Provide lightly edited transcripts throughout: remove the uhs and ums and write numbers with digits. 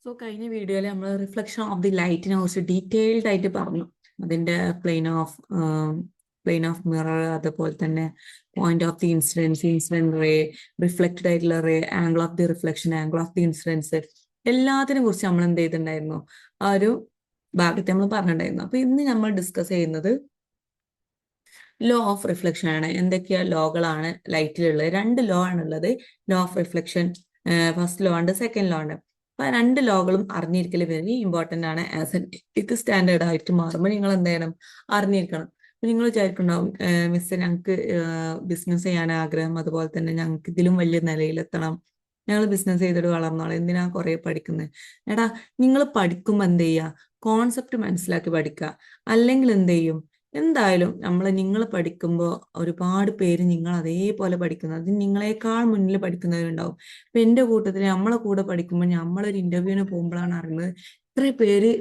കഴിഞ്ഞ വീഡിയോയിൽ നമ്മൾ റിഫ്ലക്ഷൻ ഓഫ് ദി ലൈറ്റിനെ കുറിച്ച് ഡീറ്റെയിൽഡ് ആയിട്ട് പറഞ്ഞു. അതിന്റെ പ്ലെയിൻ ഓഫ് മിറർ, അതുപോലെ തന്നെ point of the incident ray, reflected ആയിട്ടുള്ള ray, angle of the reflection, angle of the incidence, എല്ലാത്തിനെ കുറിച്ച് നമ്മൾ എന്ത് ചെയ്തിട്ടുണ്ടായിരുന്നു, ആ ഒരു ഭാഗത്തെ നമ്മൾ പറഞ്ഞിട്ടുണ്ടായിരുന്നു. അപ്പൊ ഇന്ന് നമ്മൾ ഡിസ്കസ് ചെയ്യുന്നത് ലോ ഓഫ് റിഫ്ലക്ഷൻ ആണ്. എന്തൊക്കെയാ ലോകളാണ് ലൈറ്റിലുള്ളത്? രണ്ട് ലോ ആണുള്ളത്. Law of reflection first law ഉണ്ട്, സെക്കൻഡ് ലോ ഉണ്ട്. അപ്പൊ രണ്ട് ലോകളും അറിഞ്ഞിരിക്കൽ വെരി ഇമ്പോർട്ടന്റ് ആണ്. ആസ് എൻ ഇത് സ്റ്റാൻഡേർഡ് ആയിട്ട് മാറുമ്പോൾ നിങ്ങൾ എന്ത് ചെയ്യണം, അറിഞ്ഞിരിക്കണം. അപ്പൊ നിങ്ങൾ വിചാരിക്കുന്നുണ്ടാവും, മിസ് ഞങ്ങൾക്ക് ബിസിനസ് ചെയ്യാൻ ആഗ്രഹം, അതുപോലെ തന്നെ ഞങ്ങൾക്ക് ഇതിലും വലിയ നിലയിലെത്തണം, ഞങ്ങൾ ബിസിനസ് ചെയ്തിട്ട് വളർന്നോളാം, എന്തിനാ കുറെ പഠിക്കുന്നത്? എടാ, നിങ്ങൾ പഠിക്കുമ്പോൾ എന്ത് ചെയ്യുക, കോൺസെപ്റ്റ് മനസ്സിലാക്കി പഠിക്കുക. അല്ലെങ്കിൽ എന്ത് ചെയ്യും, എന്തായാലും നിങ്ങൾ പഠിക്കുമ്പോൾ ഒരുപാട് പേര് നിങ്ങൾ അതേപോലെ പഠിക്കുന്നത്, അത് നിങ്ങളെക്കാൾ മുന്നിൽ പഠിക്കുന്നവരുണ്ടാവും. ഇപ്പൊ എന്റെ കൂട്ടത്തിൽ നമ്മളെ കൂടെ പഠിക്കുമ്പോൾ നമ്മളൊരു ഇന്റർവ്യൂവിന് പോകുമ്പോഴാണ് അറിയുന്നത് ഇത്ര പേര്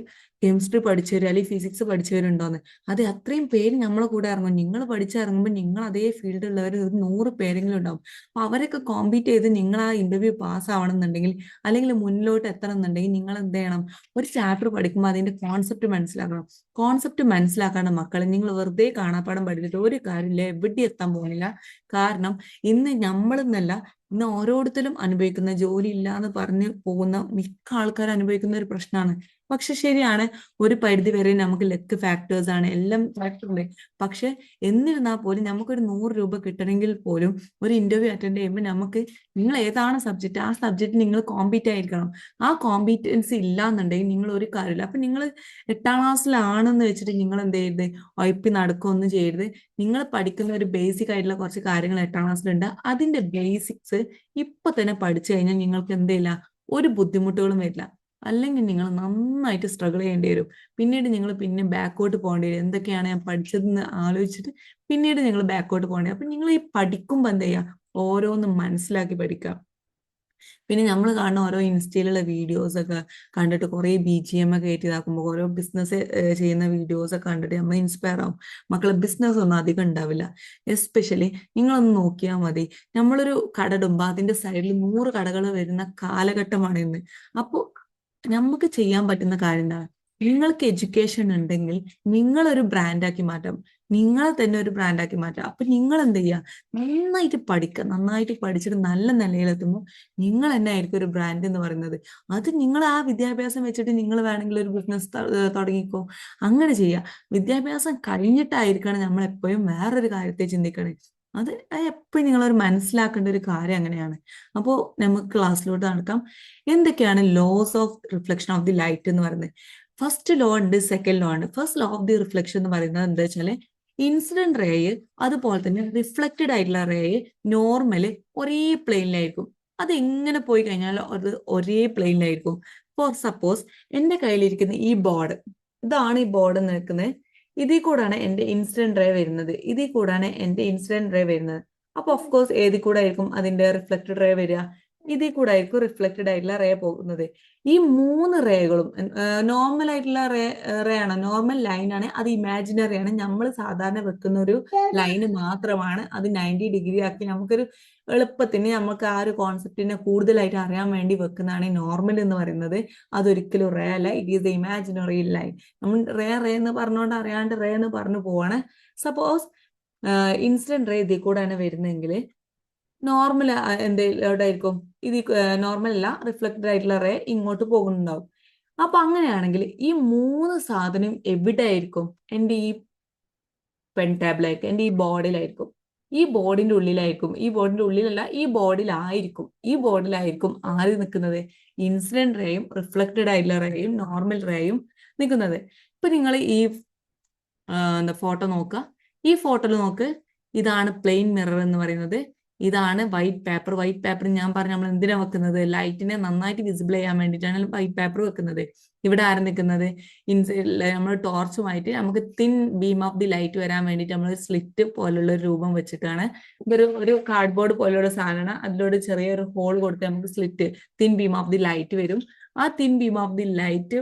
കെമിസ്ട്രി പഠിച്ചവര് അല്ലെങ്കിൽ ഫിസിക്സ് പഠിച്ചവരുണ്ടോന്ന്. അത് അത്രയും പേര് നമ്മളെ കൂടെ ഇറങ്ങും. നിങ്ങൾ പഠിച്ചിറങ്ങുമ്പോൾ നിങ്ങൾ അതേ ഫീൽഡിലുള്ളവർ ഒരു 100 പേരെങ്കിലും ഉണ്ടാവും. അപ്പൊ അവരൊക്കെ കോമ്പീറ്റ് ചെയ്ത് നിങ്ങൾ ആ ഇന്റർവ്യൂ പാസ് ആവണമെന്നുണ്ടെങ്കിൽ, അല്ലെങ്കിൽ മുന്നിലോട്ട് എത്തണം എന്നുണ്ടെങ്കിൽ, നിങ്ങൾ എന്ത് ചെയ്യണം, ഒരു ചാപ്റ്റർ പഠിക്കുമ്പോൾ അതിന്റെ കോൺസെപ്റ്റ് മനസ്സിലാക്കണം. കോൺസെപ്റ്റ് മനസ്സിലാക്കാണ്ട് മക്കളെ നിങ്ങൾ വെറുതെ കാണാപ്പാടം പഠിച്ചിട്ട് ഒരു കാര്യമില്ല, എവിടെ എത്താൻ പോകുന്നില്ല. കാരണം ഇന്ന് നമ്മളെന്നല്ല, ഇന്ന് ഓരോരുത്തരും അനുഭവിക്കുന്ന, ജോലി ഇല്ല എന്ന് പറഞ്ഞ് പോകുന്ന മിക്ക ആൾക്കാരും അനുഭവിക്കുന്ന ഒരു പ്രശ്നമാണ്. പക്ഷെ ശരിയാണ്, ഒരു പരിധി വരെ നമുക്ക് ലക്ക് ഫാക്ടേഴ്സ് ആണ്, എല്ലാം ഫാക്ടർ ഉണ്ട്. പക്ഷെ എന്നിരുന്നാൽ പോലും നമുക്കൊരു 100 രൂപ കിട്ടണമെങ്കിൽ പോലും ഒരു ഇന്റർവ്യൂ അറ്റൻഡ് ചെയ്യുമ്പോൾ നമുക്ക്, നിങ്ങൾ ഏതാണ് സബ്ജക്റ്റ്, ആ സബ്ജക്റ്റ് നിങ്ങൾ കോമ്പീറ്റ് ആയിരിക്കണം. ആ കോമ്പീറ്റൻസി ഇല്ല എന്നുണ്ടെങ്കിൽ നിങ്ങൾ ഒരു കാര്യമില്ല. അപ്പൊ നിങ്ങൾ 8ാം ക്ലാസ്സിലാണെന്ന് വെച്ചിട്ട് നിങ്ങൾ എന്ത് ചെയ്യരുത്, ഒഴപ്പി നടക്കുകയൊന്നും ചെയ്യരുത്. നിങ്ങൾ പഠിക്കുന്ന ഒരു ബേസിക് ആയിട്ടുള്ള കുറച്ച് കാര്യങ്ങൾ 8ാം ക്ലാസ്സിലുണ്ട്. അതിന്റെ ബേസിക്സ് ഇപ്പൊ തന്നെ പഠിച്ചു കഴിഞ്ഞാൽ നിങ്ങൾക്ക് എന്തില്ല, ഒരു ബുദ്ധിമുട്ടുകളും വരില്ല. അല്ലെങ്കിൽ നിങ്ങൾ നന്നായിട്ട് സ്ട്രഗിൾ ചെയ്യേണ്ടി വരും. പിന്നീട് നിങ്ങൾ പിന്നെ ബാക്കോട്ട് പോകേണ്ടി വരും. എന്തൊക്കെയാണ് ഞാൻ പഠിച്ചതെന്ന് ആലോചിച്ചിട്ട് പിന്നീട് നിങ്ങൾ ബാക്കോട്ട് പോകേണ്ടി വരും. അപ്പൊ നിങ്ങൾ ഈ പഠിക്കുമ്പോൾ എന്ത് ചെയ്യുക, ഓരോന്നും മനസ്സിലാക്കി പഠിക്കുക. പിന്നെ നമ്മൾ കാണുന്ന ഓരോ ഇൻസ്റ്റയിലുള്ള വീഡിയോസ് ഒക്കെ കണ്ടിട്ട് കുറെ BGM ഒക്കെ കയറ്റി ഇതാക്കുമ്പോൾ, ഓരോ ബിസിനസ് ചെയ്യുന്ന വീഡിയോസ് ഒക്കെ കണ്ടിട്ട് നമ്മൾ ഇൻസ്പയർ ആവും. മക്കളെ ബിസിനസ് ഒന്നും അധികം ഉണ്ടാവില്ല. എസ്പെഷ്യലി നിങ്ങളൊന്ന് നോക്കിയാൽ മതി, നമ്മളൊരു കട ഇടുമ്പോൾ അതിന്റെ സൈഡിൽ 100 കടകൾ വരുന്ന കാലഘട്ടമാണ് ഇന്ന്. അപ്പോൾ നമുക്ക് ചെയ്യാൻ പറ്റുന്ന കാര്യം എന്താണ്, നിങ്ങൾക്ക് എഡ്യൂക്കേഷൻ ഉണ്ടെങ്കിൽ നിങ്ങളൊരു ബ്രാൻഡാക്കി മാറ്റാം. നിങ്ങളെ തന്നെ ഒരു ബ്രാൻഡാക്കി മാറ്റാം. അപ്പൊ നിങ്ങൾ എന്ത് ചെയ്യുക, നന്നായിട്ട് പഠിക്കുക. നന്നായിട്ട് പഠിച്ചിട്ട് നല്ല നിലയിലെത്തുമ്പോൾ നിങ്ങൾ തന്നെ ആയിരിക്കും ഒരു ബ്രാൻഡ് എന്ന് പറയുന്നത്. അത് നിങ്ങൾ ആ വിദ്യാഭ്യാസം വെച്ചിട്ട് നിങ്ങൾ വേണമെങ്കിൽ ഒരു ബിസിനസ് തുടങ്ങിക്കോ. അങ്ങനെ ചെയ്യുക. വിദ്യാഭ്യാസം കഴിഞ്ഞിട്ടായിരിക്കണം നമ്മൾ എപ്പോഴും വേറൊരു കാര്യത്തെ ചിന്തിക്കണേ. അത് എപ്പോഴും നിങ്ങളൊരു മനസ്സിലാക്കേണ്ട ഒരു കാര്യം അങ്ങനെയാണ്. അപ്പോൾ നമുക്ക് ക്ലാസ്സിലോട്ട് നടക്കാം. എന്തൊക്കെയാണ് laws of reflection of the light എന്ന് പറയുന്നത്? ഫസ്റ്റ് ലോ ഉണ്ട്, സെക്കൻഡ് ലോ ഉണ്ട്. First law of the reflection എന്ന് പറയുന്നത് എന്താ വെച്ചാല്, ഇൻസിഡന്റ് റേ അതുപോലെ തന്നെ റിഫ്ലക്റ്റഡ് ആയിട്ടുള്ള റേ നോർമല് ഒരേ പ്ലെയിനിലായിരിക്കും. അത് എങ്ങനെ പോയി കഴിഞ്ഞാൽ അത് ഒരേ പ്ലെയിനിലായിരിക്കും. ഫോർ സപ്പോസ് എന്റെ കയ്യിലിരിക്കുന്ന ഈ ബോർഡ്, ഇതാണ് ഈ ബോർഡ് നിൽക്കുന്നത്. ഇതിൽ കൂടാണ് എന്റെ ഇൻസിഡന്റ് റേ വരുന്നത്, ഇതിൽ കൂടാണ് എന്റെ ഇൻസിഡന്റ് റേ വരുന്നത്. അപ്പൊ ഓഫ് കോഴ്സ് ഏതിൽ കൂടെ ആയിരിക്കും അതിന്റെ റിഫ്ലക്റ്റഡ് റേ വരിക? ഇതിൽ കൂടെ ആയിരിക്കും റിഫ്ലക്റ്റഡ് ആയിട്ടുള്ള റേ പോകുന്നത്. ഈ 3 റേകളും നോർമൽ ആയിട്ടുള്ള റേ ആണ്, നോർമൽ ലൈൻ ആണ്, അത് ഇമാജിനറി ആണ്. നമ്മൾ സാധാരണ വെക്കുന്ന ഒരു ലൈന് മാത്രമാണ്. അത് 90 ഡിഗ്രി ആക്കി നമുക്കൊരു എളുപ്പത്തിന് നമുക്ക് ആ ഒരു കോൺസെപ്റ്റിനെ കൂടുതലായിട്ട് അറിയാൻ വേണ്ടി വെക്കുന്നതാണ് നോർമൽ എന്ന് പറയുന്നത്. അതൊരിക്കലും റേ അല്ല, it is A imaginary line. നമ്മൾ റേ എന്ന് പറഞ്ഞുകൊണ്ട് അറിയാണ്ട് റേ എന്ന് പറഞ്ഞു പോവാണ്. സപ്പോസ് ഇൻസിഡന്റ് റേ ഇതിൽ കൂടെയാണ് വരുന്നതെങ്കിൽ നോർമൽ എന്തോട്ടായിരിക്കും, ഇത് നോർമൽ അല്ല, റിഫ്ലക്റ്റഡ് ആയിട്ടുള്ള റേ ഇങ്ങോട്ട് പോകുന്നുണ്ടാവും. അപ്പൊ അങ്ങനെയാണെങ്കിൽ ഈ 3 സാധനം എവിടെ ആയിരിക്കും? എൻ്റെ ഈ പെൻ ടാബിലായിരിക്കും, എൻ്റെ ഈ ബോർഡിലായിരിക്കും, ഈ ബോർഡിന്റെ ഉള്ളിലായിരിക്കും. ഈ ബോർഡിന്റെ ഉള്ളിലല്ല, ഈ ബോർഡിലായിരിക്കും. ഈ ബോർഡിലായിരിക്കും ആര് നിൽക്കുന്നത്? ഇൻസിഡന്റ് റേയും റിഫ്ലക്റ്റഡ് ആയിട്ടുള്ള റേയും നോർമൽ റേയും നിൽക്കുന്നത്. ഇപ്പൊ നിങ്ങൾ ഈ എന്താ ഫോട്ടോ നോക്കുക. ഈ ഫോട്ടോയിൽ നോക്ക്, ഇതാണ് പ്ലെയിൻ മിറർ എന്ന് പറയുന്നത്. ഇതാണ് വൈറ്റ് പേപ്പർ. വൈറ്റ് പേപ്പർ ഞാൻ പറഞ്ഞു നമ്മൾ എന്തിനാ വെക്കുന്നത്? ലൈറ്റിനെ നന്നായിട്ട് വിസിബിൾ ചെയ്യാൻ വേണ്ടിയിട്ടാണ് വൈറ്റ് പേപ്പർ വെക്കുന്നത്. ഇവിടെ ആരും നിൽക്കുന്നത്? നമ്മൾ ടോർച്ചുമായിട്ട് നമുക്ക് thin beam of the light വരാൻ വേണ്ടിയിട്ട് നമ്മൾ സ്ലിറ്റ് പോലുള്ള ഒരു രൂപം വെച്ചിട്ടാണ്, ഒരു കാർഡ്ബോർഡ് പോലുള്ള സാധനമാണ്. അതിലൂടെ ചെറിയൊരു ഹോൾ കൊടുത്ത് നമുക്ക് slit, thin beam of the light വരും. ആ thin beam of the light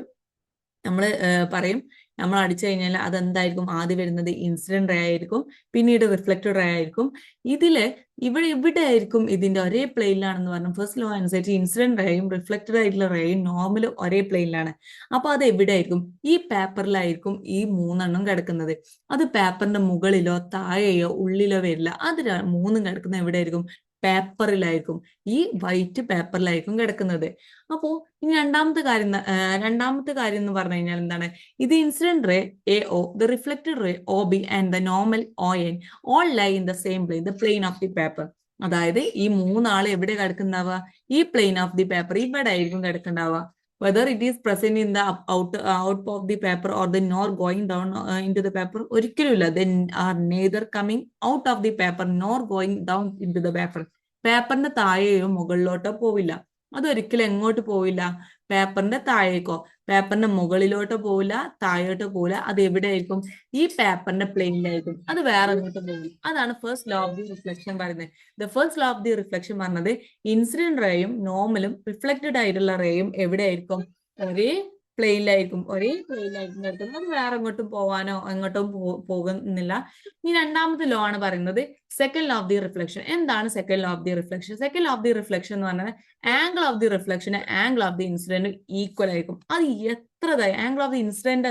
നമ്മൾ പറയും നമ്മൾ അടിച്ചു കഴിഞ്ഞാൽ അതെന്തായിരിക്കും ആദ്യം വരുന്നത് ഇൻസിഡന്റ് റേ ആയിരിക്കും, പിന്നീട് റിഫ്ലക്റ്റഡ് റേ ആയിരിക്കും. ഇവിടെ ആയിരിക്കും ഇതിന്റെ ഒരേ പ്ലെയിനിലാണെന്ന് പറഞ്ഞു. ഫസ്റ്റ് ലോ അനുസരിച്ച് ഇൻസിഡന്റ് റേയും റിഫ്ലക്റ്റഡ് ആയിട്ടുള്ള റേയും നോർമലും ഒരേ പ്ലെയിനിലാണ്. അപ്പൊ അത് എവിടെ ആയിരിക്കും? ഈ പേപ്പറിലായിരിക്കും ഈ മൂന്നെണ്ണം കിടക്കുന്നത്. അത് പേപ്പറിന്റെ മുകളിലോ താഴെയോ ഉള്ളിലോ വരില്ല. അത് മൂന്നും കിടക്കുന്നത് എവിടെയായിരിക്കും? പേപ്പറിലായിരിക്കും. ഈ വൈറ്റ് പേപ്പറിലായിരിക്കും കിടക്കുന്നത്. അപ്പോ ഇനി രണ്ടാമത്തെ കാര്യം എന്ന് പറഞ്ഞു കഴിഞ്ഞാൽ എന്താണ്? ഇത് incident ray AO, the reflected ray OB and the normal ON all lie in the same plane, the plane of the paper. അതായത് ഈ മൂന്നാള് എവിടെ കിടക്കുന്നുണ്ടാവുക? ഈ പ്ലെയിൻ ഓഫ് ദി പേപ്പർ ഇവിടെ ആയിരിക്കും കിടക്കുന്നുണ്ടാവുക. whether it is present in the out of the paper or the nor going down into the paper, ഒരിക്കലുമില്ല. they are neither coming out of the paper nor going down into the paper. പേപ്പറിന്റെ താഴെയോ മുകളിലോട്ടോ പോവില്ല. അതൊരിക്കലും എങ്ങോട്ട് പോവില്ല? പേപ്പറിന്റെ താഴേക്കോ പേപ്പറിന്റെ മുകളിലോട്ടോ പോവില്ല, താഴോട്ടോ പോവില്ല. അത് എവിടെയായിരിക്കും? ഈ പേപ്പറിന്റെ പ്ലെയിനിലായിരിക്കും. അത് വേറെ എങ്ങോട്ടും പോവില്ല. അതാണ് first law of the reflection പറയുന്നത്. The first law of the reflection പറഞ്ഞത് ഇൻസിഡന്റ് റേയും നോർമലും റിഫ്ലക്റ്റഡ് ആയിട്ടുള്ള റേയും എവിടെയായിരിക്കും? ഒരേ പ്ലെയിനിലായിരിക്കും കിടക്കുന്നത്. അത് വേറെ എങ്ങോട്ടും പോവാനോ എങ്ങോട്ടും പോകുന്നില്ല. ഇനി രണ്ടാമത്തെ ലോ ആണ് പറയുന്നത് second law of the reflection. എന്താണ് second law of the reflection? Second law of the reflection എന്ന് പറഞ്ഞാൽ ആംഗിൾ ഓഫ് ദി റിഫ്ലക്ഷന് angle of the incident equal ആയിരിക്കും. അത് എത്രതായി? ആംഗിൾ ഓഫ് ദി ഇൻസിഡന്റ്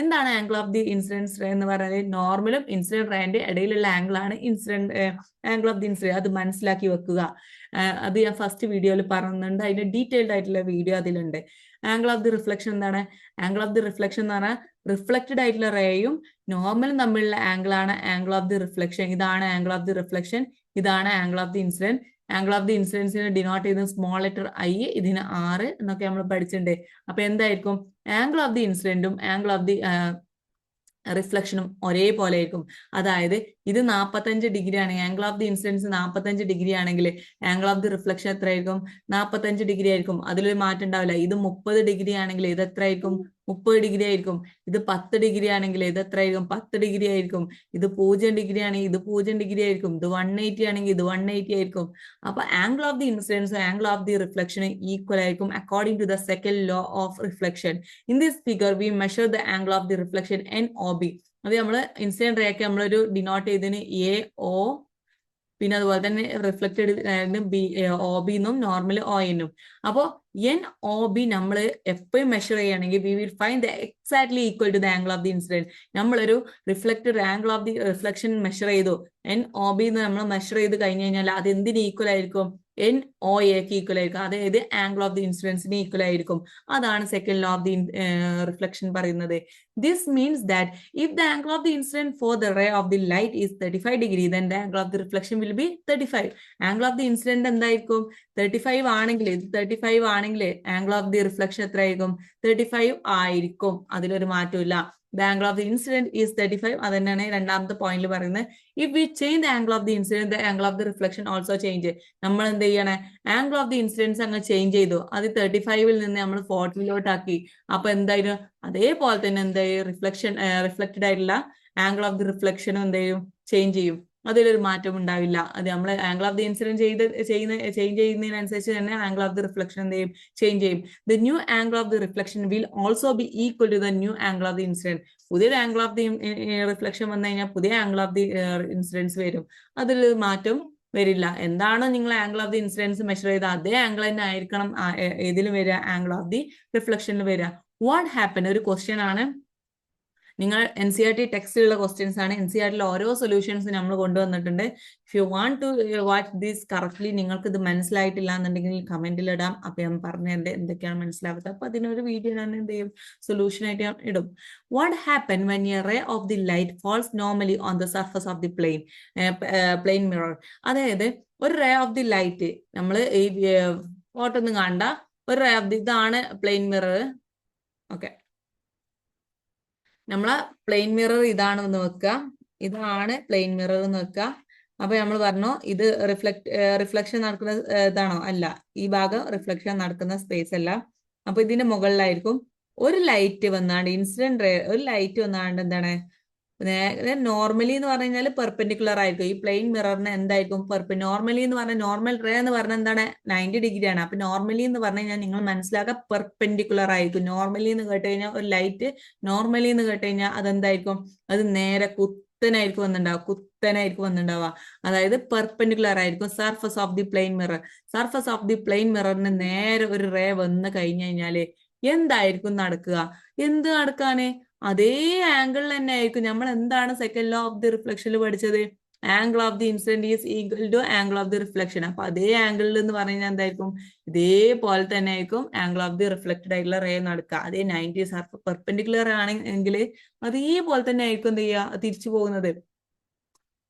എന്താണ് angle of the incidence ray എന്ന് പറയുന്നത്? നോർമലും ഇൻസിഡന്റ് റേന്റെ ഇടയിലുള്ള ആംഗിൾ ആണ് ആംഗിൾ ഓഫ് ദി ഇൻസിഡന്റ്. അത് മനസ്സിലാക്കി വെക്കുക. അത് ഞാൻ ഫസ്റ്റ് വീഡിയോയിൽ പറയുന്നുണ്ട്. അതിന്റെ ഡീറ്റെയിൽഡ് ആയിട്ടുള്ള വീഡിയോ അതിലുണ്ട്. ആംഗിൾ ഓഫ് ദി റിഫ്ലക്ഷൻ എന്താണ്? ആംഗിൾ ഓഫ് ദി റിഫ്ലക്ഷൻ എന്ന് പറഞ്ഞാൽ റിഫ്ലക്റ്റഡ് ആയിട്ടുള്ള റേയും നോർമലും തമ്മിലുള്ള ആംഗിൾ ആണ് ആംഗിൾ ഓഫ് ദി റിഫ്ലക്ഷൻ. ഇതാണ് ആംഗിൾ ഓഫ് ദി റിഫ്ലക്ഷൻ, ഇതാണ് angle of the incident. Angle of the ഇൻസിഡൻസിനെ ഡിനോട്ട് ചെയ്യുന്നത് സ്മോൾ ലെറ്റർ I, ഇതിന് R എന്നൊക്കെ നമ്മൾ പഠിച്ചിട്ടുണ്ട്. അപ്പൊ എന്തായിരിക്കും? ആംഗിൾ ഓഫ് ദി ഇൻസിഡന്റും ആംഗിൾ ഓഫ് ദി റിഫ്ലക്ഷനും ഒരേപോലെ ആയിരിക്കും. അതായത് ഇത് 45 ഡിഗ്രി ആണ്. Angle of the incidents 45 degree ആണെങ്കിൽ ആംഗിൾ ഓഫ് ദി റിഫ്ലക്ഷൻ എത്ര ആയിരിക്കും? 45 ഡിഗ്രി ആയിരിക്കും. അതിലൊരു മാറ്റം ഉണ്ടാവില്ല. ഇത് 30 ഡിഗ്രി ആണെങ്കിൽ ഇത് എത്ര ആയിരിക്കും? 30 ഡിഗ്രി ആയിരിക്കും. ഇത് 10 ഡിഗ്രി ആണെങ്കിൽ ഇത് എത്ര ആയിരിക്കും? 10 ഡിഗ്രി ആയിരിക്കും. ഇത് 0 ഡിഗ്രി ആണെങ്കിൽ ഇത് 0 ഡിഗ്രി ആയിരിക്കും. ഇത് 180 ആണെങ്കിൽ ഇത് 180 ആയിരിക്കും. അപ്പൊ angle of the incidence angle of the reflection equal ആയിരിക്കും according to the second law of reflection. In this figure we measure the angle of the reflection NOB. അത് നമ്മള് ഇൻസിഡന്റ് റേ ഒക്കെ നമ്മളൊരു ഡിനോട്ട് ചെയ്തതിന് AO, പിന്നെ അതുപോലെ തന്നെ reflected OB എന്നും നോർമൽ ON. അപ്പോ NOB നമ്മൾ എപ്പോഴും മെഷർ ചെയ്യുകയാണെങ്കിൽ we will find the exactly equal to the angle of the incident. നമ്മളൊരു reflected angle of the reflection measure ചെയ്തു. NOB എന്ന് നമ്മൾ മെഷർ ചെയ്ത് കഴിഞ്ഞു കഴിഞ്ഞാൽ അത് എന്തിന് ഈക്വൽ ആയിരിക്കും? NOAക്ക് ഈക്വൽ ആയിരിക്കും. അതായത് ആംഗിൾ ഓഫ് ദി ഇൻസിഡൻസിന് ഈക്വൽ ആയിരിക്കും. അതാണ് second law of the reflection പറയുന്നത്. This means that if the angle of the incident for the ray of the light is 35 degree, then the angle of the reflection will be 35. Angle of the incident എന്തായിരിക്കും? 35 ആണെങ്കിൽ, ഇത് 35 ആണെങ്കിൽ angle of the reflection എത്ര ആയിരിക്കും? 35 ആയിരിക്കും. അതിലൊരു മാറ്റമില്ല. The angle of the incident is 35. അത് തന്നെയാണ് രണ്ടാമത്തെ പോയിന്റിൽ പറയുന്നത്. If we change the angle of the incident, the angle of the reflection also change. നമ്മൾ എന്ത് ചെയ്യണേ? ആംഗിൾ ഓഫ് ദി ഇൻസിഡൻസ് അങ്ങ് ചേഞ്ച് ചെയ്തു. അത് 35 നിന്ന് നമ്മൾ 40 ആക്കി. അപ്പൊ എന്തായാലും അതേപോലെ തന്നെ എന്തായാലും റിഫ്ലക്റ്റഡ് ആയിട്ടുള്ള ആംഗിൾ ഓഫ് ദി റിഫ്ലക്ഷനും എന്തായാലും ചേഞ്ച് ചെയ്യും. അതിലൊരു മാറ്റം ഉണ്ടാവില്ല. അത് നമ്മൾ angle of the incident change ചെയ്യുന്നതിനനുസരിച്ച് തന്നെ ആംഗിൾ ഓഫ് ദി റിഫ്ലക്ഷൻ എന്ത് ചെയ്യും? ചേഞ്ച് ചെയ്യും. The new angle of the reflection will also be equal to the new angle of the incident. പുതിയൊരു ആംഗിൾ ഓഫ് ദി റിഫ്ലക്ഷൻ വന്നു കഴിഞ്ഞാൽ പുതിയ angle of the incidents വരും. അതിൽ മാറ്റം വരില്ല. എന്താണ് നിങ്ങൾ angle of the incidence measure ചെയ്ത അതേ ആംഗിൾ തന്നെ ആയിരിക്കണം ഏതിലും വരിക? ആംഗിൾ ഓഫ് ദി റിഫ്ലക്ഷനിൽ വരിക. What happen? ഒരു ക്വസ്റ്റ്യൻ ആണ്. നിങ്ങൾ NCERT ടെക്സ്റ്റിലുള്ള ക്വസ്റ്റ്യൻസ് ആണ്. NCERTയിലെ ഓരോ സൊല്യൂഷൻസ് നമ്മൾ കൊണ്ടുവന്നിട്ടുണ്ട്. If you want to watch this correctly, നിങ്ങൾക്ക് ഇത് മനസ്സിലായിട്ടില്ല എന്നുണ്ടെങ്കിൽ കമന്റിൽ ഇടാം. അപ്പൊ ഞാൻ പറഞ്ഞതിന്റെ എന്തൊക്കെയാണ് മനസ്സിലാവാത്തത്. അപ്പൊ അതിനൊരു വീഡിയോ ഞാൻ എന്ത് ചെയ്യും? സൊല്യൂഷൻ ആയിട്ട് ഞാൻ ഇടും. What happen when a ray of the light falls normally on the surface of the plane mirror? അതായത് ഒരു റേ ഓഫ് ദി ലൈറ്റ്, നമ്മൾ ഈ ഫോട്ടോ ഒന്നും കണ്ട ഒരു റേ ഓഫ് ദി, ഇതാണ് പ്ലെയിൻ മിറർ. ഓക്കെ, നമ്മളെ പ്ലെയിൻ മിറർ ഇതാണെന്ന് വെക്കുക. ഇതാണ് പ്ലെയിൻ മിറർ എന്ന് വെക്കുക. അപ്പൊ നമ്മൾ പറഞ്ഞു ഇത് റിഫ്ലക്ഷൻ നടക്കുന്ന ഇതാണോ? അല്ല, ഈ ഭാഗം റിഫ്ലക്ഷൻ നടക്കുന്ന സ്പേസ് അല്ല. അപ്പൊ ഇതിന്റെ മുകളിലായിരിക്കും ഒരു ലൈറ്റ് വന്നാണ്ട്, ഇൻസിഡന്റ് റേ ഒരു ലൈറ്റ് വന്നാണ്ട് എന്താണ് നോർമലി എന്ന് പറഞ്ഞു കഴിഞ്ഞാൽ പെർപെൻഡിക്കുലർ ആയിരിക്കും. ഈ പ്ലെയിൻ മിററിന് എന്തായിരിക്കും നോർമലി എന്ന് പറഞ്ഞാൽ നോർമൽ റേ എന്ന് പറഞ്ഞാൽ എന്താണ് 90 ഡിഗ്രി ആണ്. അപ്പൊ നോർമലി എന്ന് പറഞ്ഞു കഴിഞ്ഞാൽ നിങ്ങൾ മനസ്സിലാക്കുക പെർപെൻഡിക്കുലർ ആയിരിക്കും. നോർമലി എന്ന് കേട്ട് കഴിഞ്ഞാൽ ഒരു ലൈറ്റ് നോർമലി എന്ന് കേട്ട് കഴിഞ്ഞാൽ അതെന്തായിരിക്കും, അത് നേരെ കുത്തനായിരിക്കും വന്നിട്ടുണ്ടാവുക. അതായത് പെർപെൻഡിക്കുലർ ആയിരിക്കും surface of the plane mirror. Surface of the plane മിററിന് നേരെ ഒരു റേ വന്ന് കഴിഞ്ഞു കഴിഞ്ഞാല് എന്തായിരിക്കും നടക്കുക? എന്ത് നടക്കാന്? അതേ ആംഗിളിൽ തന്നെ ആയിരിക്കും. നമ്മൾ എന്താണ് സെക്കൻഡ് ലോ ഓഫ് ദി റിഫ്ലക്ഷനിൽ പഠിച്ചത്? Angle of the incident is equal to angle of the reflection. അപ്പൊ അതേ ആംഗിളിൽ എന്ന് പറഞ്ഞു കഴിഞ്ഞാൽ എന്തായിരിക്കും? ഇതേപോലെ തന്നെ ആയിരിക്കും ആംഗിൾ ഓഫ് ദി റിഫ്ലക്റ്റഡ് ആയിട്ടുള്ള റേ നടക്കുക. അതേ 90 പെർപെൻഡിക്കുലർ ആണെങ്കിൽ അതേപോലെ തന്നെ ആയിരിക്കും എന്ത് ചെയ്യുക, തിരിച്ചു പോകുന്നത്.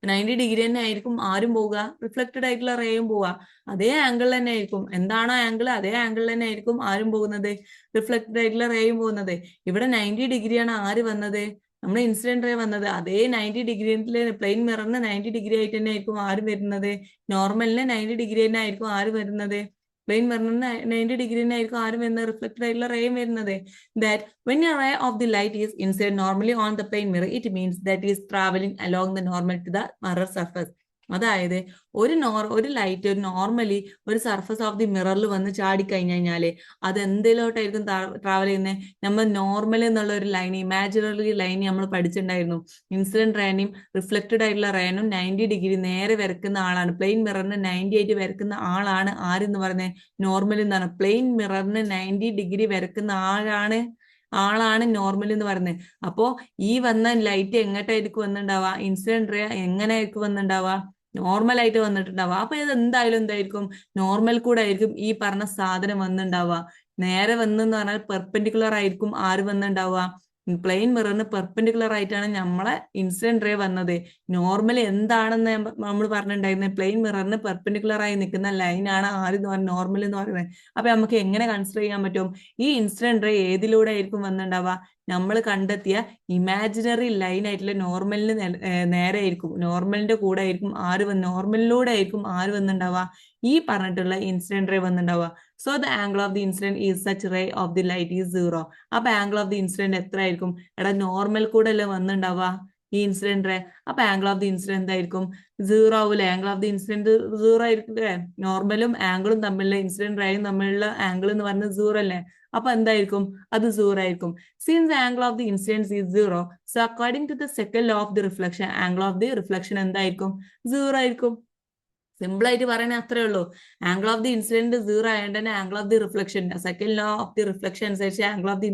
90 ഡിഗ്രി തന്നെ ആയിരിക്കും ആരും പോവുക, റിഫ്ലക്റ്റഡ് ആയിട്ടുള്ള റേയും പോവുക. അതേ ആംഗിൾ തന്നെ ആയിരിക്കും. എന്താണോ ആംഗിൾ അതേ ആംഗിൾ തന്നെ ആയിരിക്കും ആരും പോകുന്നത്, റിഫ്ലക്റ്റഡ് ആയിട്ടുള്ള റേയും പോകുന്നത്. ഇവിടെ 90 ഡിഗ്രിയാണ് ആര് വന്നത്, നമ്മുടെ ഇൻസിഡന്റ് റേ വന്നത്. അതേ 90 ഡിഗ്രിയിലെ പ്ലെയിൻ മിററിന് 90 ഡിഗ്രി ആയിട്ട് തന്നെ ആയിരിക്കും ആരും വരുന്നത്, നോർമലിന് 90 ഡിഗ്രി തന്നെ ആയിരിക്കും ആര് വരുന്നത്, പ്ലെയിൻ മിററിന് 90 ഡിഗ്രി തന്നെ ആയിരിക്കും ആരും വരുന്നത്, റിഫ്ലക്റ്റഡ് ആയിട്ടുള്ള റേയും വരുന്നത്. That when a ray of the light is incident normally on the plane mirror, it means that is traveling along the normal to the mirror surface. അതായത് ഒരു ലൈറ്റ് ഒരു നോർമലി ഒരു സർഫസ് ഓഫ് ദി മിററിൽ വന്ന് ചാടിക്കഴിഞ്ഞു കഴിഞ്ഞാല് അത് എന്തിലോട്ടായിരിക്കും travel ചെയ്യുന്നത്? നമ്മൾ normal എന്നുള്ള ഒരു ലൈൻ, ഇമാജിനറി ലൈൻ നമ്മൾ പഠിച്ചിട്ടുണ്ടായിരുന്നു. ഇൻസിഡന്റ് റേനും റിഫ്ലക്റ്റഡ് ആയിട്ടുള്ള റേനും 90 ഡിഗ്രി നേരെ വരക്കുന്ന ആളാണ്, പ്ലെയിൻ മിററിന് 90 ആയിട്ട് വരക്കുന്ന ആളാണ് ആരെന്ന് പറഞ്ഞത്, നോർമൽ എന്നാണ്. പ്ലെയിൻ മിററിന് 90 ഡിഗ്രി വരക്കുന്ന ആളാണ് നോർമൽ എന്ന് പറയുന്നത്. അപ്പോ ഈ വന്ന ലൈറ്റ് എങ്ങോട്ടായിരിക്കും വന്നിട്ടുണ്ടാവുക, ഇൻസിഡന്റ് റേ എങ്ങനെയായിരിക്കും വന്നിട്ടുണ്ടാവുക, നോർമൽ ആയിട്ട് വന്നിട്ടുണ്ടാവുക. അപ്പൊ ഇത് എന്തായാലും എന്തായിരിക്കും, നോർമൽ കൂടെ ആയിരിക്കും ഈ പറഞ്ഞ സാധനം വന്നിട്ടുണ്ടാവുക. നേരെ വന്നെന്ന് പറഞ്ഞാൽ പെർപെൻഡിക്കുലർ ആയിരിക്കും ആര് വന്നിട്ടുണ്ടാവുക, പ്ലെയിൻ മിററിന് പെർപെൻഡിക്കുലർ ആയിട്ടാണ് നമ്മളെ ഇൻസിഡന്റ് റേ വന്നത്. നോർമൽ എന്താണെന്ന് നമ്മൾ പറഞ്ഞിട്ടുണ്ടായിരുന്നത്, പ്ലെയിൻ മിററിന് പെർപെൻഡിക്കുലർ ആയി നിൽക്കുന്ന ലൈനാണ് ആരെന്ന് പറഞ്ഞ നോർമൽ എന്ന് പറയുന്നത്. അപ്പൊ നമുക്ക് എങ്ങനെ കൺസിഡർ ചെയ്യാൻ പറ്റും, ഈ ഇൻസിഡന്റ് റേ ഏതിലൂടെ ആയിരിക്കും വന്നിട്ടുണ്ടാവുക, നമ്മൾ കണ്ടെത്തിയ ഇമാജിനറി ലൈൻ ആയിട്ടുള്ള നോർമലിന് നേരെ ആയിരിക്കും, നോർമലിന്റെ കൂടെ ആയിരിക്കും നോർമലിലൂടെ ആയിരിക്കും ആര് വന്നിട്ടുണ്ടാവുക, ഈ പറഞ്ഞിട്ടുള്ള ഇൻസിഡന്റ് റേ വന്നിട്ടുണ്ടാവുക. So the angle of the incident is such ray of the light is 0. അപ്പൊ ആംഗിൾ ഓഫ് ദി ഇൻസിഡന്റ് എത്ര ആയിരിക്കും? എടാ നോർമൽ കൂടെ അല്ലേ വന്നിട്ടുണ്ടാവുക ഈ ഇൻസിഡന്റ് റേ. അപ്പൊ ആംഗിൾ ഓഫ് ദി ഇൻസിഡന്റ് എന്തായിരിക്കും? 0 ആവൂലേ? ആംഗിൾ ഓഫ് ദി ഇൻസിഡന്റ് 0 ആയിരിക്കും അല്ലേ? നോർമലും ആംഗിളും തമ്മിലുള്ള ഇൻസിഡന്റ് റേയും തമ്മിലുള്ള ആംഗിൾ എന്ന് പറഞ്ഞത് 0 അല്ലേ? അപ്പൊ എന്തായിരിക്കും? അത് 0 ആയിരിക്കും. Since angle of the incidence is 0, so according to the second law of the reflection, angle of the reflection എന്തായിരിക്കും? 0 ആയിരിക്കും. സിമ്പിൾ ആയിട്ട് പറയണേ അത്രേ ഉള്ളൂ. ആംഗിൾ ഓഫ് ദി ഇൻസിഡന്റ് 0 ആയതുകൊണ്ട് തന്നെ angle of the reflection, second law of the reflection അനുസരിച്ച് angle of the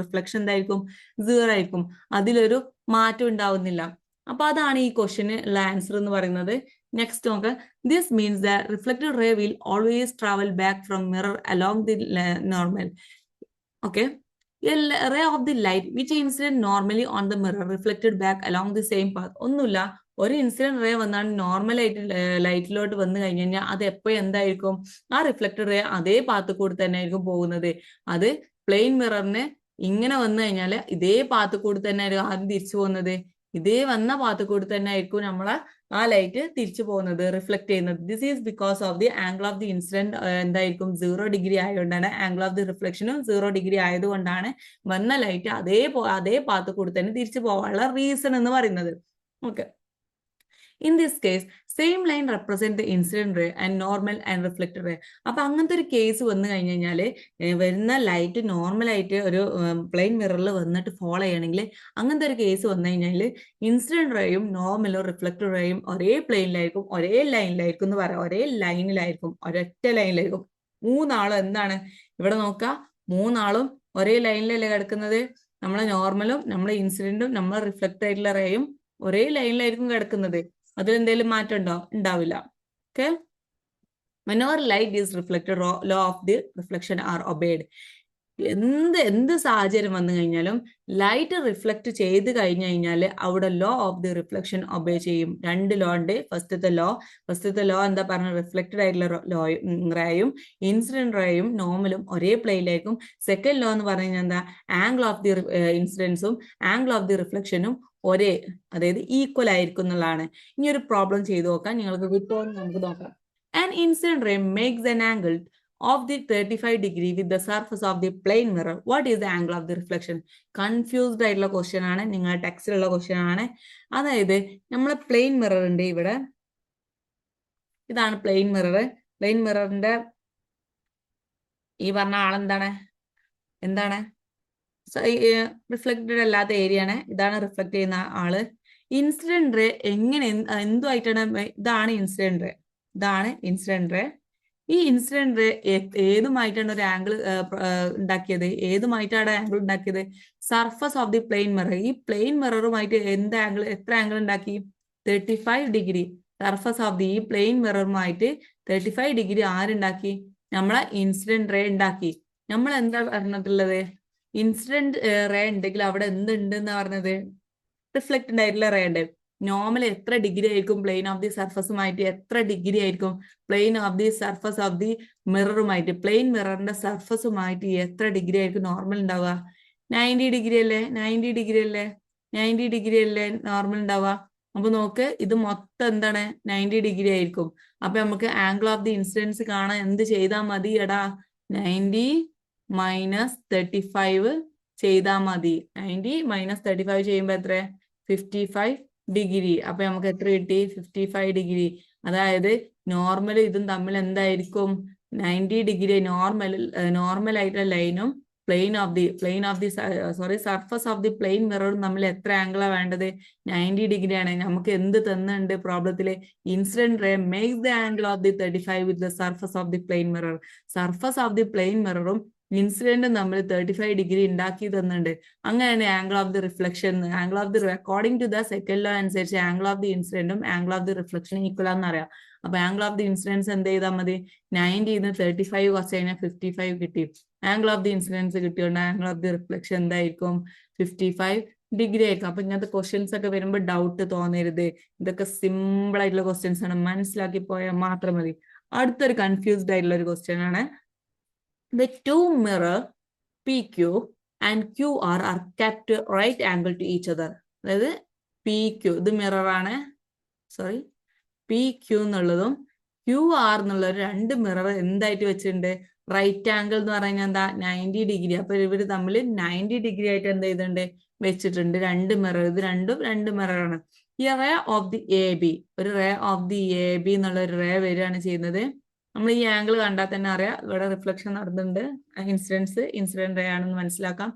reflection എന്തായിരിക്കും? 0 ആയിരിക്കും. അതിലൊരു മാറ്റം ഉണ്ടാവുന്നില്ല. അപ്പൊ അതാണ് ഈ ക്വസ്റ്റ്യന് ഉള്ള ആൻസർ എന്ന് പറയുന്നത്. നെക്സ്റ്റ് നോക്ക്. This means the reflected ray will always travel back from mirror along the normal. Okay. A ray of the light which incident normally on the mirror reflected back along the same path. ഒന്നുമില്ല, ഒരു incident ray വന്നാൽ normal ആയിട്ട് ലൈറ്റിലോട്ട് വന്നു കഴിഞ്ഞു കഴിഞ്ഞാൽ അത് എപ്പോഴും എന്തായിരിക്കും, ആ റിഫ്ലക്റ്റഡ് റേ അതേ പാത്ത് കൂടി തന്നെ ആയിരിക്കും പോകുന്നത്. അത് പ്ലെയിൻ മിററിന് ഇങ്ങനെ വന്നു കഴിഞ്ഞാൽ ഇതേ പാത്ത് കൂടി തന്നെ ആയിരിക്കും ആദ്യം തിരിച്ചു പോകുന്നത്, ഇതേ വന്ന പാത്ത് കൂടി തന്നെ ആയിരിക്കും നമ്മളെ ആ ലൈറ്റ് തിരിച്ചു പോകുന്നത്, റിഫ്ലക്ട് ചെയ്യുന്നത്. This is because of the angle of the incident എന്തായിരിക്കും? 0 ഡിഗ്രി ആയതുകൊണ്ടാണ്. ആംഗിൾ ഓഫ് ദി റിഫ്ലക്ഷനും 0 ഡിഗ്രി ആയതുകൊണ്ടാണ് വന്ന ലൈറ്റ് അതേ പാത്ത് കൂടി തന്നെ തിരിച്ചു പോകാനുള്ള റീസൺ എന്ന് പറയുന്നത്. Okay. In this case, same line represent the incident ray and normal and reflected ray. അപ്പൊ അങ്ങനത്തെ ഒരു കേസ് വന്നു കഴിഞ്ഞു കഴിഞ്ഞാല് വരുന്ന ലൈറ്റ് നോർമൽ ആയിട്ട് ഒരു പ്ലെയിൻ മിററിൽ വന്നിട്ട് ഫോളോ ചെയ്യണമെങ്കിൽ അങ്ങനത്തെ ഒരു കേസ് വന്നു കഴിഞ്ഞാല് ഇൻസിഡന്റ് റേയും നോർമലും റിഫ്ലക്റ്റഡ് റേയും ഒരേ പ്ലെയിനിലായിരിക്കും, ഒരേ ലൈനിലായിരിക്കും എന്ന് പറയാം, ഒരേ ലൈനിലായിരിക്കും, ഒരൊറ്റ ലൈനിലായിരിക്കും. മൂന്നാളും എന്താണ് ഇവിടെ നോക്കുക, മൂന്നാളും ഒരേ ലൈനിലല്ലേ കിടക്കുന്നത്. നമ്മളെ നോർമലും നമ്മളെ ഇൻസിഡന്റും നമ്മളെ റിഫ്ലക്റ്റ് ആയിട്ടുള്ള റേയും ഒരേ ലൈനിലായിരിക്കും കിടക്കുന്നത്. അതിലെന്തെങ്കിലും മാറ്റം ഉണ്ടാവില്ല. Okay. whenever light is reflected, law of the reflection are obeyed. എന്ത് സാഹചര്യം വന്നു കഴിഞ്ഞാലും ലൈറ്റ് റിഫ്ലക്ട് ചെയ്ത് കഴിഞ്ഞു കഴിഞ്ഞാൽ അവിടെ law of the reflection obey ചെയ്യും. 2 ലോ ഉണ്ട്. ഫസ്റ്റത്തെ ലോ എന്താ പറഞ്ഞ, റിഫ്ലക്റ്റഡ് ആയിട്ടുള്ള റേയും ഇൻസിഡന്റ് റേയും നോർമലും ഒരേ പ്ലെയിനിലായിരിക്കും. സെക്കൻഡ് ലോ എന്ന് പറഞ്ഞു കഴിഞ്ഞാൽ എന്താ, ആംഗിൾ ഓഫ് ദി ഇൻസിഡൻസും ആംഗിൾ ഓഫ് ദി റിഫ്ലക്ഷനും ഒരേ, അതായത് ഈക്വൽ ആയിരിക്കും എന്നുള്ളതാണ്. ഇനി ഒരു പ്രോബ്ലം ചെയ്ത് നോക്കാം, നിങ്ങൾക്ക് കിട്ടുമോ നമുക്ക് നോക്കാം. An incident ray makes an angle of the 35 degree with the surface of the plane mirror, what is the angle of the reflection? Confused ആയിട്ടുള്ള ക്വസ്റ്റ്യൻ ആണ്, നിങ്ങളുടെ ടെക്സ്റ്റിലുള്ള ക്വസ്റ്റ്യൻ ആണ്. അതായത് നമ്മളെ പ്ലെയിൻ മിറർ ഉണ്ട് ഇവിടെ, ഇതാണ് പ്ലെയിൻ മിറർ. പ്ലെയിൻ മിററിന്റെ ഈ പറഞ്ഞ ആളെന്താണ്, എന്താണ് റിഫ്ലക്റ്റഡ് അല്ലാത്ത ഏരിയ ആണ്. ഇതാണ് റിഫ്ലക്ട് ചെയ്യുന്ന ആള്. ഇൻസിഡന്റ് റേ എങ്ങനെ എന്തുമായിട്ടാണ്, ഇതാണ് ഇൻസിഡന്റ് റേ, ഇതാണ് ഇൻസിഡന്റ് റേ. ഈ ഇൻസിഡന്റ് റേ ഏതുമായിട്ടാണ് ഒരു ആംഗിൾ ഉണ്ടാക്കിയത്, ഏതുമായിട്ടാണ് ആംഗിൾ ഉണ്ടാക്കിയത്? Surface of the plane mirror. ഈ പ്ലെയിൻ മിററുമായിട്ട് എന്ത് ആംഗിൾ, എത്ര ആംഗിൾ ഉണ്ടാക്കി? 35 ഡിഗ്രി. സർഫസ് ഓഫ് ദി ഈ പ്ലെയിൻ മിററുമായിട്ട് 35 ഡിഗ്രി ആരുണ്ടാക്കി? നമ്മളെ ഇൻസിഡന്റ് റേ ഉണ്ടാക്കി. നമ്മൾ എന്താ പറഞ്ഞിട്ടുള്ളത്? ഇൻസിഡന്റ് റേ ഉണ്ടെങ്കിൽ അവിടെ എന്തുണ്ട് എന്ന് പറഞ്ഞത്? റിഫ്ലക്റ്റഡ് ആയിട്ടുള്ള റേ ഉണ്ട്. നോർമൽ എത്ര ഡിഗ്രി ആയിരിക്കും പ്ലെയിൻ ഓഫ് ദി സർഫസുമായിട്ട്? എത്ര ഡിഗ്രി ആയിരിക്കും plane of the surface of the മിററുമായിട്ട്? പ്ലെയിൻ മിററിന്റെ സർഫസുമായിട്ട് എത്ര ഡിഗ്രി ആയിരിക്കും നോർമൽ ഉണ്ടാവുക? 90 ഡിഗ്രി അല്ലേ? 90 ഡിഗ്രി അല്ലേ? 90 ഡിഗ്രി അല്ലേ നോർമൽ ഉണ്ടാവുക? അപ്പൊ നോക്ക്, ഇത് മൊത്തം എന്താണ്? 90 ഡിഗ്രി ആയിരിക്കും. അപ്പൊ നമുക്ക് ആംഗിൾ ഓഫ് ദി ഇൻസിഡൻസ് കാണാൻ എന്ത് ചെയ്താൽ മതി? എടാ 90 മൈനസ് 35 ചെയ്താൽ മതി. 90 മൈനസ് 35 ചെയ്യുമ്പോ എത്ര? 55 ഡിഗ്രി. അപ്പൊ നമുക്ക് എത്ര കിട്ടി? 55 ഡിഗ്രി. അതായത് നോർമൽ ഇതും തമ്മിൽ എന്തായിരിക്കും? 90 ഡിഗ്രി. നോർമൽ ആയിട്ടുള്ള ലൈനും plane of the surface of the plane മിററും തമ്മിൽ എത്ര ആംഗിളാ വേണ്ടത്? 90 ഡിഗ്രി ആണ്. നമുക്ക് എന്ത് തന്നുണ്ട് പ്രോബ്ലത്തില്? Incident ray makes the angle of the 35 with the surface of the plane mirror. Surface of the plane മിററും ഇൻസിഡന്റും തമ്മിൽ 35 ഡിഗ്രി ഉണ്ടാക്കി തന്നിട്ടുണ്ട്. അങ്ങനെയാണ് angle of the reflection. Angle of the according to the second law അനുസരിച്ച് angle of the ഇൻസിഡന്റും angle of the റിഫ്ലക്ഷനും equal ആണെന്ന് അറിയാം. അപ്പൊ ആംഗിൾ ഓഫ് ദി ഇൻസിഡൻസ് എന്ത് ചെയ്താൽ മതി? 90 35 കുറച്ച് കഴിഞ്ഞാൽ 55 കിട്ടി. ആംഗിൾ ഓഫ് ദി ഇൻസിഡൻസ് കിട്ടിയോണ്ട് ആംഗിൾ ഓഫ് ദി റിഫ്ലക്ഷൻ എന്തായിരിക്കും? 55 ഡിഗ്രി ആയിരിക്കും. അപ്പൊ ഇങ്ങനത്തെ ക്വസ്റ്റ്യൻസ് ഒക്കെ വരുമ്പോൾ ഡൗട്ട് തോന്നരുത്. ഇതൊക്കെ സിമ്പിൾ ആയിട്ടുള്ള ക്വസ്റ്റ്യൻസ് ആണ്, മനസ്സിലാക്കി പോയാൽ മാത്രം മതി. അടുത്തൊരു കൺഫ്യൂസ്ഡ് ആയിട്ടുള്ള ഒരു ക്വസ്റ്റ്യൻ ആണ്. The two mirror PQ and QR are kept right angle to each other. അതായത് PQ ഇത് മിറർ ആണ്, സോറി PQ എന്നുള്ളതും QR എന്നുള്ള രണ്ട് മിറർ എന്തായിട്ട് വെച്ചിട്ടുണ്ട്? റൈറ്റ് ആംഗിൾ എന്ന് പറയുന്നത് എന്താ? 90 ഡിഗ്രി. അപ്പൊ ഇവര് തമ്മിൽ 90 ഡിഗ്രി ആയിട്ട് എന്ത് ചെയ്തിട്ടുണ്ട്? വെച്ചിട്ടുണ്ട്. രണ്ട് മിറർ, ഇത് രണ്ടും രണ്ട് മിറർ ആണ്. ഈ റേ ഓഫ് ദി AB, ഒരു റേ ഓഫ് ദി AB എന്നുള്ള ഒരു റേ വരികയാണ് ചെയ്യുന്നത്. നമ്മൾ ഈ ആംഗിൾ കണ്ടാൽ തന്നെ അറിയാം ഇവിടെ റിഫ്ലക്ഷൻ നടന്നിട്ടുണ്ട്. ഇൻസിഡന്റ് റേ ആണെന്ന് മനസ്സിലാക്കാം.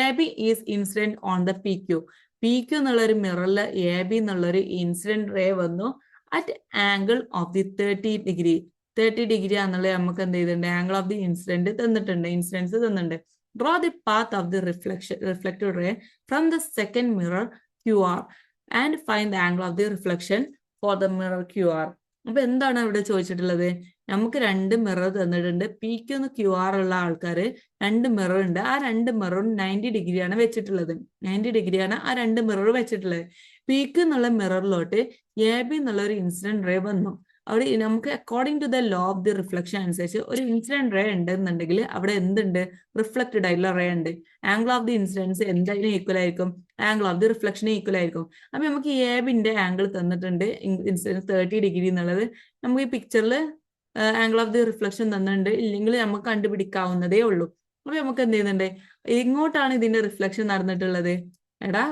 AB is incident on the PQ. PQ എന്നുള്ള ഒരു മിററിൽ AB എന്നുള്ള ഒരു ഇൻസിഡന്റ് റേ വന്നു at angle of the 30 degree. 30 degree ആണെന്നുള്ളത് നമുക്ക് എന്ത് ചെയ്തിട്ടുണ്ട്? ആംഗിൾ ഓഫ് ദി ഇൻസിഡൻസ് തന്നിട്ടുണ്ട്. Draw the path of the reflected ray from the second mirror QR and find the angle of the reflection for the mirror QR. അപ്പൊ എന്താണ് ഇവിടെ ചോദിച്ചിട്ടുള്ളത്? നമുക്ക് രണ്ട് മിറർ തന്നിട്ടുണ്ട്. PQ എന്ന് QR ഉള്ള ആൾക്കാര് രണ്ട് മിറർ ഉണ്ട്. ആ രണ്ട് മിററും 90 ഡിഗ്രിയാണ് വെച്ചിട്ടുള്ളത്. 90 ഡിഗ്രിയാണ് ആ രണ്ട് മിറർ വെച്ചിട്ടുള്ളത്. PQ എന്നുള്ള മിററിലോട്ട് AB എന്നുള്ള ഒരു ഇൻസിഡന്റ് റേ വന്നു. അവിടെ നമുക്ക് according to the law of the reflection അനുസരിച്ച് ഒരു ഇൻസിഡന്റ് റേ ഉണ്ടെന്നുണ്ടെങ്കിൽ അവിടെ എന്തുണ്ട്? റിഫ്ലക്റ്റഡ് ആയിട്ടുള്ള റേ ഉണ്ട്. ആംഗിൾ ഓഫ് ദി ഇൻസിഡൻസ് എന്തായാലും ഈക്വൽ ആയിരിക്കും, angle of the reflection equal ആയിരിക്കും. അപ്പൊ നമുക്ക് ABന്റെ ആംഗിൾ തന്നിട്ടുണ്ട് ഇൻസിഡൻസ് 30 ഡിഗ്രി എന്നുള്ളത്. നമുക്ക് ഈ പിക്ചറിൽ ആംഗിൾ ഓഫ് ദി റിഫ്ലക്ഷൻ തന്നിട്ടുണ്ട്, ഇല്ലെങ്കിൽ നമുക്ക് കണ്ടുപിടിക്കാവുന്നതേ ഉള്ളൂ. അപ്പൊ നമുക്ക് എന്ത് ചെയ്യുന്നുണ്ട്? എങ്ങോട്ടാണ് ഇതിന്റെ റിഫ്ലക്ഷൻ നടന്നിട്ടുള്ളത്? എടാ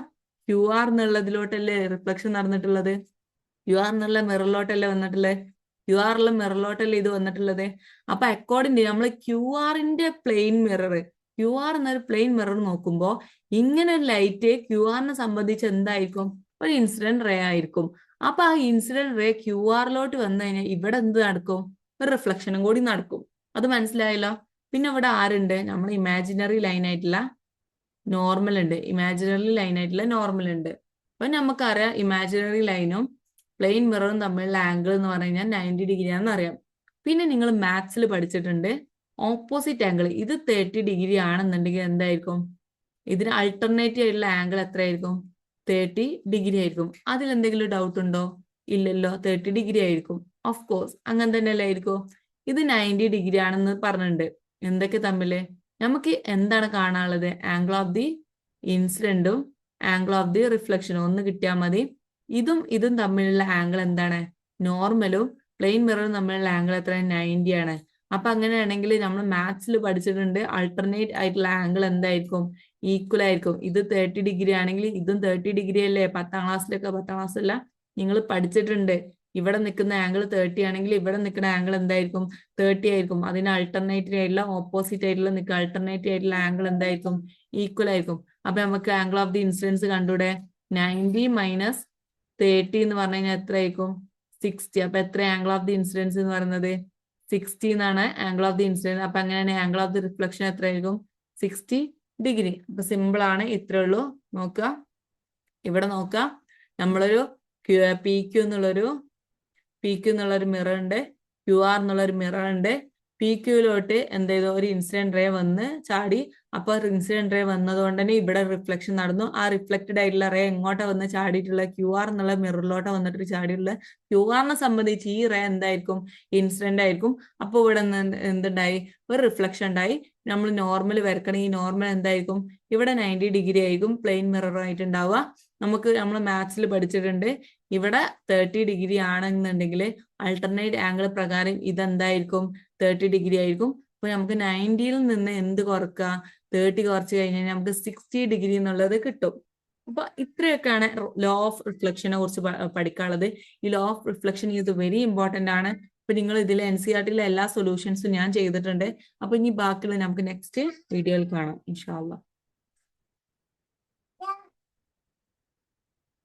QR എന്നുള്ളതിലോട്ടല്ലേ റിഫ്ലക്ഷൻ നടന്നിട്ടുള്ളത്? QR എന്നുള്ള മിററിലോട്ടല്ലേ വന്നിട്ടുള്ളത്? QR ഉള്ള മിററിലോട്ടല്ലേ ഇത് വന്നിട്ടുള്ളത്? അപ്പൊ അക്കോർഡിംഗ് നമ്മൾ QR എന്നൊരു പ്ലെയിൻ മിറർ നോക്കുമ്പോ ഇങ്ങനെ ഒരു ലൈറ്റ് QR സംബന്ധിച്ച് എന്തായിരിക്കും? ഒരു ഇൻസിഡന്റ് റേ ആയിരിക്കും. അപ്പൊ ആ ഇൻസിഡന്റ് റേ QR വന്നു കഴിഞ്ഞാൽ ഇവിടെ എന്ത് നടക്കും? ഒരു റിഫ്ലക്ഷനും കൂടി നടക്കും. അത് മനസ്സിലായല്ലോ? പിന്നെ ഇവിടെ ആരുണ്ട്? നമ്മൾ ഇമാജിനറി ലൈൻ ആയിട്ടുള്ള നോർമൽ ഉണ്ട്. അപ്പൊ നമുക്കറിയാം ഇമാജിനറി ലൈനും പ്ലെയിൻ മിററും തമ്മിലുള്ള ആംഗിൾ എന്ന് പറഞ്ഞു കഴിഞ്ഞാൽ 90 ഡിഗ്രി ആണെന്ന് അറിയാം. പിന്നെ നിങ്ങൾ മാത്സിൽ പഠിച്ചിട്ടുണ്ട് ഓപ്പോസിറ്റ് ആംഗിൾ. ഇത് 30 ഡിഗ്രി ആണെന്നുണ്ടെങ്കിൽ എന്തായിരിക്കും? ഇതിന് അൾട്ടർനേറ്റീവ് ആയിട്ടുള്ള ആംഗിൾ എത്രയായിരിക്കും? 30 ഡിഗ്രി ആയിരിക്കും. അതിൽ എന്തെങ്കിലും ഡൗട്ട് ഉണ്ടോ? ഇല്ലല്ലോ, 30 ഡിഗ്രി ആയിരിക്കും. ഓഫ് കോഴ്സ് അങ്ങനെ തന്നെയല്ലേ ആയിരിക്കും. ഇത് 90 ഡിഗ്രി ആണെന്ന് പറഞ്ഞിട്ടുണ്ട്. എന്തൊക്കെ തമ്മില്? നമുക്ക് എന്താണ് കാണാനുള്ളത്? ആംഗിൾ ഓഫ് ദി ഇൻസിഡന്റും ആംഗിൾ ഓഫ് ദി റിഫ്ലക്ഷനും ഒന്ന് കിട്ടിയാൽ മതി. ഇതും തമ്മിലുള്ള ആംഗിൾ എന്താണ്? നോർമലും പ്ലെയിൻ മിററും തമ്മിലുള്ള ആംഗിൾ എത്ര? 90 ആണ്. അപ്പൊ അങ്ങനെയാണെങ്കിൽ നമ്മൾ മാത്സിൽ പഠിച്ചിട്ടുണ്ട് അൾട്ടർനേറ്റ് ആയിട്ടുള്ള ആംഗിൾ എന്തായിരിക്കും, ഈക്വൽ ആയിരിക്കും. ഇത് 30 ഡിഗ്രി ആണെങ്കിൽ ഇതും 30 ഡിഗ്രി അല്ലേ. 10ാം ക്ലാസ്സിലൊക്കെ, 10ാം ക്ലാസ് അല്ല, നിങ്ങൾ പഠിച്ചിട്ടുണ്ട്. ഇവിടെ നിൽക്കുന്ന ആംഗിൾ 30 ആണെങ്കിൽ ഇവിടെ നിൽക്കുന്ന ആംഗിൾ എന്തായിരിക്കും, 30 ആയിരിക്കും. അതിന് അൾട്ടർനേറ്റീവ് ആയിട്ടുള്ള ഓപ്പോസിറ്റ് ആയിട്ടുള്ള നിൽക്കുക അൾട്ടർനേറ്റീവ് ആയിട്ടുള്ള ആംഗിൾ എന്തായിരിക്കും, ഈക്വൽ ആയിരിക്കും. അപ്പൊ നമുക്ക് ആംഗിൾ ഓഫ് ദി ഇൻസിഡൻസ് കണ്ടൂടെ. 90 മൈനസ് 30 എന്ന് പറഞ്ഞു കഴിഞ്ഞാൽ എത്ര ആയിരിക്കും, 60. അപ്പൊ എത്ര ആംഗിൾ ഓഫ് ദി ഇൻസിഡൻസ് എന്ന് പറയുന്നത്, 60 എന്നാണ് ആംഗിൾ ഓഫ് ദി ഇൻസിഡൻസ്. അപ്പൊ അങ്ങനെയാണ് ആംഗിൾ ഓഫ് ദി റിഫ്ലക്ഷൻ എത്ര ആയിരിക്കും, 60 ഡിഗ്രി. അപ്പൊ സിമ്പിൾ ആണ്, ഇത്രേ ഉള്ളൂ. നോക്കുക, ഇവിടെ നോക്കുക, നമ്മളൊരു പി ക്യു എന്നുള്ളൊരു മിറർ ഉണ്ട്, ക്യു ആർ എന്നുള്ളൊരു മിറർ ഉണ്ട്. പി ക്യൂലോട്ട് എന്ത് ചെയ്തു, ഒരു ഇൻസിഡന്റ് റേ വന്ന് ചാടി. അപ്പൊ ഇൻസിഡന്റ് റേ വന്നതുകൊണ്ട് തന്നെ ഇവിടെ റിഫ്ലക്ഷൻ നടന്നു. ആ റിഫ്ലക്റ്റഡ് ആയിട്ടുള്ള റേ എങ്ങോട്ടാ വന്ന് ചാടിയിട്ടുള്ള, ക്യു ആർ എന്നുള്ള മിററിലോട്ടാ വന്നിട്ട് ചാടിയിട്ടുള്ള. ക്യു ആറിനെ സംബന്ധിച്ച് ഈ റേ എന്തായിരിക്കും, ഇൻസിഡന്റ് ആയിരിക്കും. അപ്പൊ ഇവിടെ എന്തുണ്ടായി, ഒരു റിഫ്ലക്ഷൻ ഉണ്ടായി. നമ്മൾ നോർമൽ വരക്കണമെങ്കിൽ ഈ നോർമൽ എന്തായിരിക്കും, ഇവിടെ 90 ഡിഗ്രി ആയിരിക്കും പ്ലെയിൻ മിറർ ആയിട്ട് ഉണ്ടാവുക. നമ്മൾ മാത്സിൽ പഠിച്ചിട്ടുണ്ട്, ഇവിടെ 30 ഡിഗ്രി ആണെന്നുണ്ടെങ്കിൽ അൾട്ടർനേറ്റ് ആംഗിൾ പ്രകാരം ഇതെന്തായിരിക്കും, 30 ഡിഗ്രി ആയിരിക്കും. അപ്പൊ നമുക്ക് 90യിൽ നിന്ന് എന്ത് കുറക്കുക, 30 കുറച്ച് കഴിഞ്ഞാൽ നമുക്ക് 60 ഡിഗ്രി എന്നുള്ളത് കിട്ടും. അപ്പൊ ഇത്രയൊക്കെയാണ് ലോ ഓഫ് റിഫ്ലക്ഷനെ കുറിച്ച് പഠിക്കാനുള്ളത്. ഈ ലോ ഓഫ് റിഫ്ലക്ഷൻ ഇത് വെരി ഇമ്പോർട്ടന്റ് ആണ്. അപ്പൊ നിങ്ങൾ ഇതിൽ NCERT-ലെ എല്ലാ സൊല്യൂഷൻസും ഞാൻ ചെയ്തിട്ടുണ്ട്. അപ്പൊ ഇനി ബാക്കിയുള്ള നമുക്ക് നെക്സ്റ്റ് വീഡിയോയിൽ കാണാം ഇൻഷാ അല്ലാഹ്.